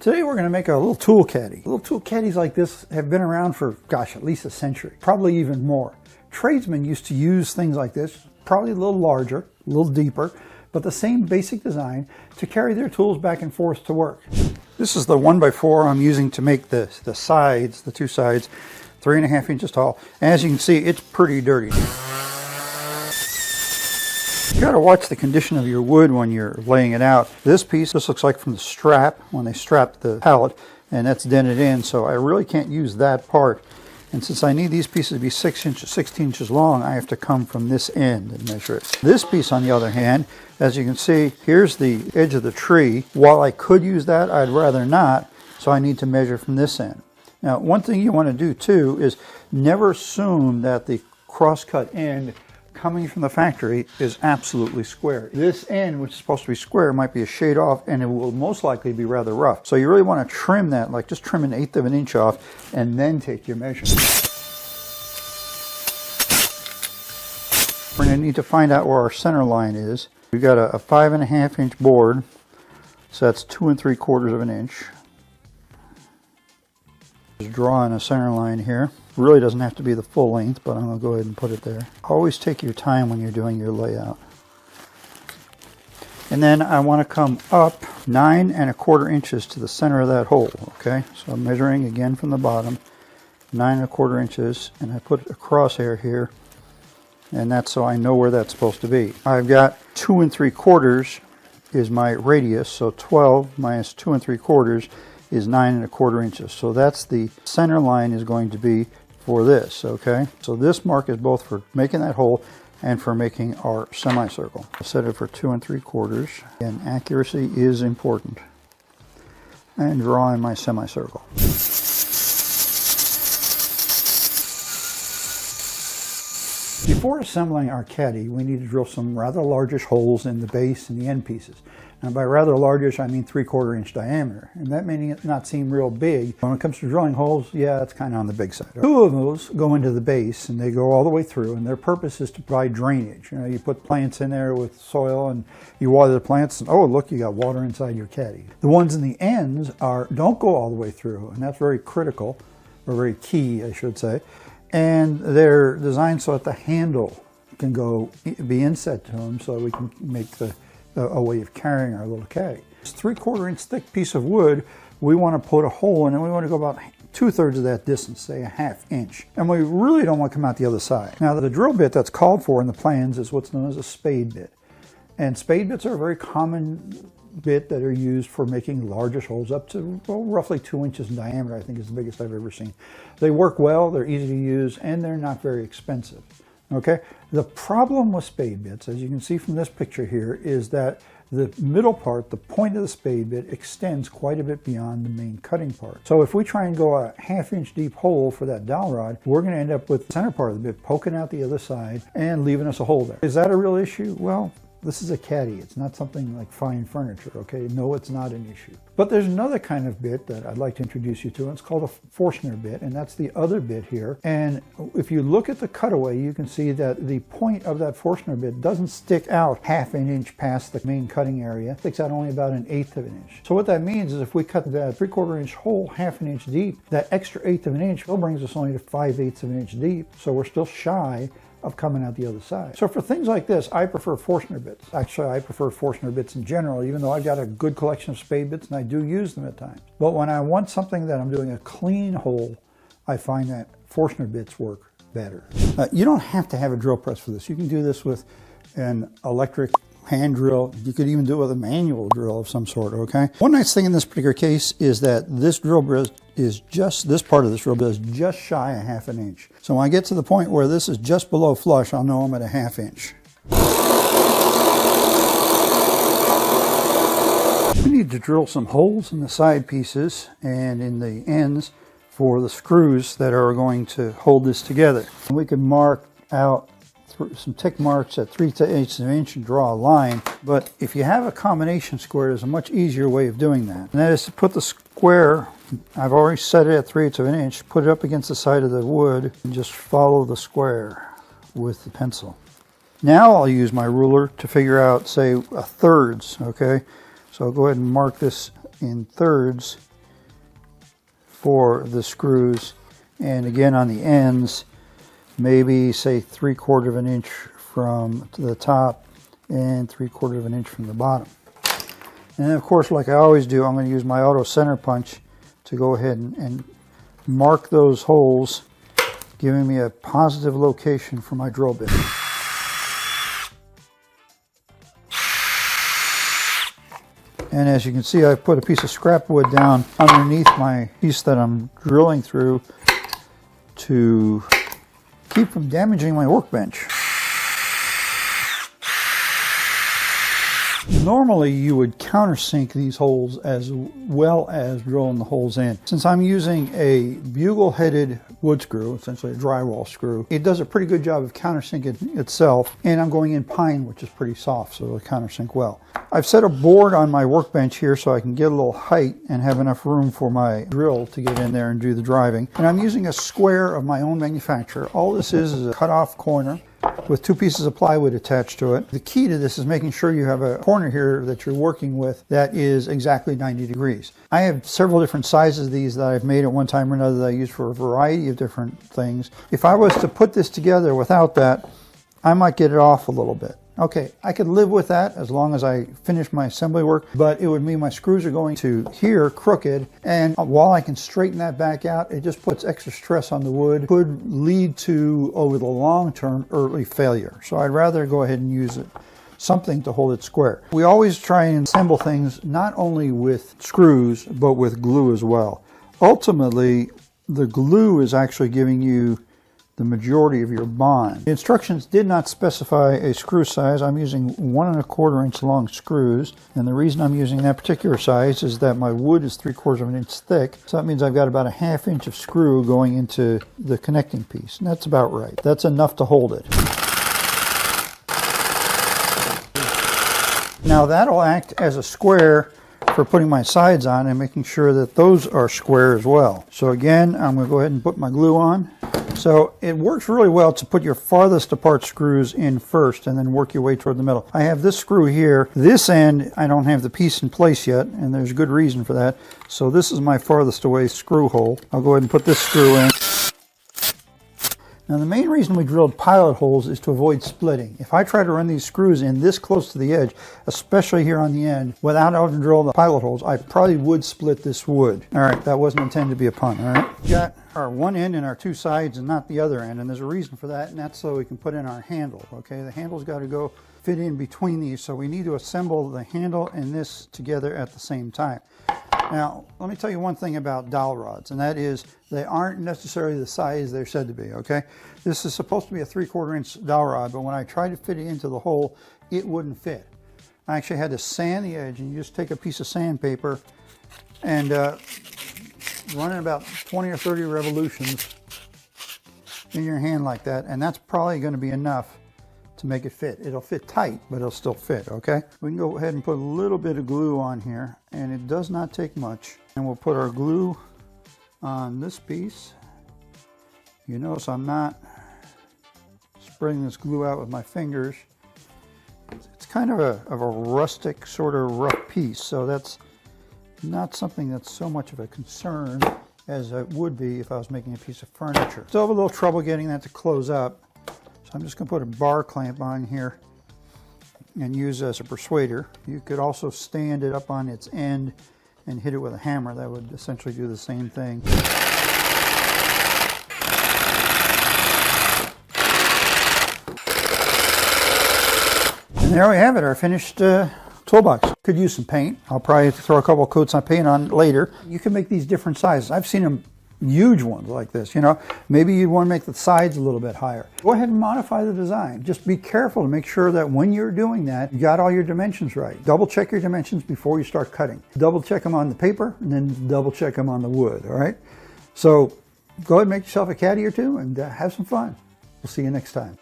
Today we're going to make a little tool caddy. Little tool caddies like this have been around for, gosh, at least a century, probably even more. Tradesmen used to use things like this, probably a little larger, a little deeper, but the same basic design to carry their tools back and forth to work. This is the 1x4 I'm using to make the sides, the two sides, 3.5 inches tall. As you can see, it's pretty dirty. You got to watch the condition of your wood when you're laying it out. This piece, this looks like from the strap, when they strapped the pallet, and that's dented in, so I really can't use that part. And since I need these pieces to be 16 inches long, I have to come from this end and measure it. This piece, on the other hand, as you can see, here's the edge of the tree. While I could use that, I'd rather not, so I need to measure from this end. Now, one thing you want to do too is never assume that the cross-cut end coming from the factory is absolutely square. This end, which is supposed to be square, might be a shade off, and it will most likely be rather rough. So you really want to trim that, like just trim 1/8 of an inch off, and then take your measurement. We're going to need to find out where our center line is. We've got a 5.5 inch board, so that's 2 3/4 of an inch. Just drawing a center line here. Really doesn't have to be the full length, but I'm going to go ahead and put it there. Always take your time when you're doing your layout. And then I want to come up 9 1/4 inches to the center of that hole, okay? So I'm measuring again from the bottom, 9 1/4 inches, and I put a crosshair here, and that's so I know where that's supposed to be. I've got 2 3/4 is my radius, so 12 minus 2 3/4 is 9 1/4 inches. So that's the center line is going to be for this, okay? So this mark is both for making that hole and for making our semicircle. I'll set it for 2 3/4, and accuracy is important. And draw in my semicircle. Before assembling our caddy, we need to drill some rather largish holes in the base and the end pieces. Now by rather largish, I mean 3/4 inch diameter. And that may not seem real big. When it comes to drilling holes, yeah, it's kind of on the big side. 2 of those go into the base, and they go all the way through, and their purpose is to provide drainage. You know, you put plants in there with soil, and you water the plants, and oh, look, you got water inside your caddy. The ones in the ends don't go all the way through, and that's very critical, or very key, I should say. And they're designed so that the handle can be inset to them, so we can make a way of carrying our little caddy. This 3/4 inch thick piece of wood, we want to put a hole in, and we want to go about 2/3 of that distance, say 1/2 inch. And we really don't want to come out the other side. Now the drill bit that's called for in the plans is what's known as a spade bit. And spade bits are a very common bit that are used for making largish holes up to roughly 2 inches in diameter, I think is the biggest I've ever seen. They work well, they're easy to use, and they're not very expensive. Okay, the problem with spade bits, as you can see from this picture here, is that the middle part, the point of the spade bit, extends quite a bit beyond the main cutting part. So if we try and go a 1/2 inch deep hole for that dowel rod, we're going to end up with the center part of the bit poking out the other side and leaving us a hole there. Is that a real issue? Well, this is a caddy. It's not something like fine furniture, okay? No, it's not an issue. But there's another kind of bit that I'd like to introduce you to, and it's called a Forstner bit, and that's the other bit here. And if you look at the cutaway, you can see that the point of that Forstner bit doesn't stick out 1/2 inch past the main cutting area. It sticks out only about 1/8 of an inch. So what that means is if we cut that 3/4 inch hole 1/2 inch deep, that extra 1/8 of an inch still brings us only to 5/8 of an inch deep. So we're still shy of coming out the other side. So for things like this, I prefer Forstner bits. Actually, I prefer Forstner bits in general, even though I've got a good collection of spade bits and I do use them at times. But when I want something that I'm doing a clean hole, I find that Forstner bits work better. You don't have to have a drill press for this. You can do this with an electric hand drill. You could even do it with a manual drill of some sort, okay? One nice thing in this particular case is that this drill bit this part of this drill bit is just shy of 1/2 inch. So when I get to the point where this is just below flush, I'll know I'm at 1/2 inch. We need to drill some holes in the side pieces and in the ends for the screws that are going to hold this together. And we can mark out some tick marks at 3/8 of an inch and draw a line. But if you have a combination square, there's a much easier way of doing that. And that is to put the square, I've already set it at 3/8 of an inch, put it up against the side of the wood and just follow the square with the pencil. Now I'll use my ruler to figure out, say, a thirds, okay? So I'll go ahead and mark this in thirds for the screws. And again, on the ends, maybe say 3/4 of an inch from the top and 3/4 of an inch from the bottom. And then of course, like I always do, I'm going to use my auto center punch to go ahead and mark those holes, giving me a positive location for my drill bit. And as you can see, I've put a piece of scrap wood down underneath my piece that I'm drilling through to keep from damaging my workbench. Normally you would countersink these holes as well as drilling the holes in. Since I'm using a bugle-headed wood screw, essentially a drywall screw, it does a pretty good job of countersinking itself, and I'm going in pine, which is pretty soft, so it'll countersink well. I've set a board on my workbench here so I can get a little height and have enough room for my drill to get in there and do the driving. And I'm using a square of my own manufacture. All this is a cut-off corner with 2 pieces of plywood attached to it. The key to this is making sure you have a corner here that you're working with that is exactly 90 degrees. I have several different sizes of these that I've made at one time or another that I use for a variety of different things. If I was to put this together without that, I might get it off a little bit. Okay, I could live with that as long as I finish my assembly work, but it would mean my screws are going to here crooked, and while I can straighten that back out, it just puts extra stress on the wood. Could lead to, over the long term, early failure. So I'd rather go ahead and use something to hold it square. We always try and assemble things not only with screws, but with glue as well. Ultimately, the glue is actually giving you the majority of your bond. The instructions did not specify a screw size. I'm using 1 1/4 inch long screws, and the reason I'm using that particular size is that my wood is 3/4 of an inch thick, so that means I've got about a 1/2 inch of screw going into the connecting piece, and that's about right. That's enough to hold it. Now that'll act as a square for putting my sides on and making sure that those are square as well. So again, I'm going to go ahead and put my glue on. So it works really well to put your farthest apart screws in first and then work your way toward the middle. I have this screw here. This end, I don't have the piece in place yet, and there's a good reason for that. So this is my farthest away screw hole. I'll go ahead and put this screw in. Now the main reason we drilled pilot holes is to avoid splitting. If I try to run these screws in this close to the edge, especially here on the end, without having to drill the pilot holes, I probably would split this wood. All right, that wasn't intended to be a pun, all right? We got our one end and our 2 sides and not the other end, and there's a reason for that, and that's so we can put in our handle, okay? The handle's got to go fit in between these, so we need to assemble the handle and this together at the same time. Now, let me tell you one thing about dowel rods, and that is they aren't necessarily the size they're said to be, okay? This is supposed to be a 3/4 inch dowel rod, but when I tried to fit it into the hole, it wouldn't fit. I actually had to sand the edge, and you just take a piece of sandpaper and run it about 20 or 30 revolutions in your hand like that, and that's probably going to be enough to make it fit. It'll fit tight, but it'll still fit, okay? We can go ahead and put a little bit of glue on here, and it does not take much. And we'll put our glue on this piece. You notice I'm not spreading this glue out with my fingers. It's kind of a rustic, sort of rough piece, so that's not something that's so much of a concern as it would be if I was making a piece of furniture. Still have a little trouble getting that to close up. So I'm just going to put a bar clamp on here and use it as a persuader. You could also stand it up on its end and hit it with a hammer. That would essentially do the same thing. And there we have it, our finished toolbox. Could use some paint. I'll probably throw a couple of coats of paint on later. You can make these different sizes. I've seen them huge ones like this, you know. Maybe you want to make the sides a little bit higher. Go ahead and modify the design. Just be careful to make sure that when you're doing that, you got all your dimensions right. Double check your dimensions before you start cutting. Double check them on the paper and then double check them on the wood, all right? So go ahead and make yourself a caddy or two and have some fun. We'll see you next time.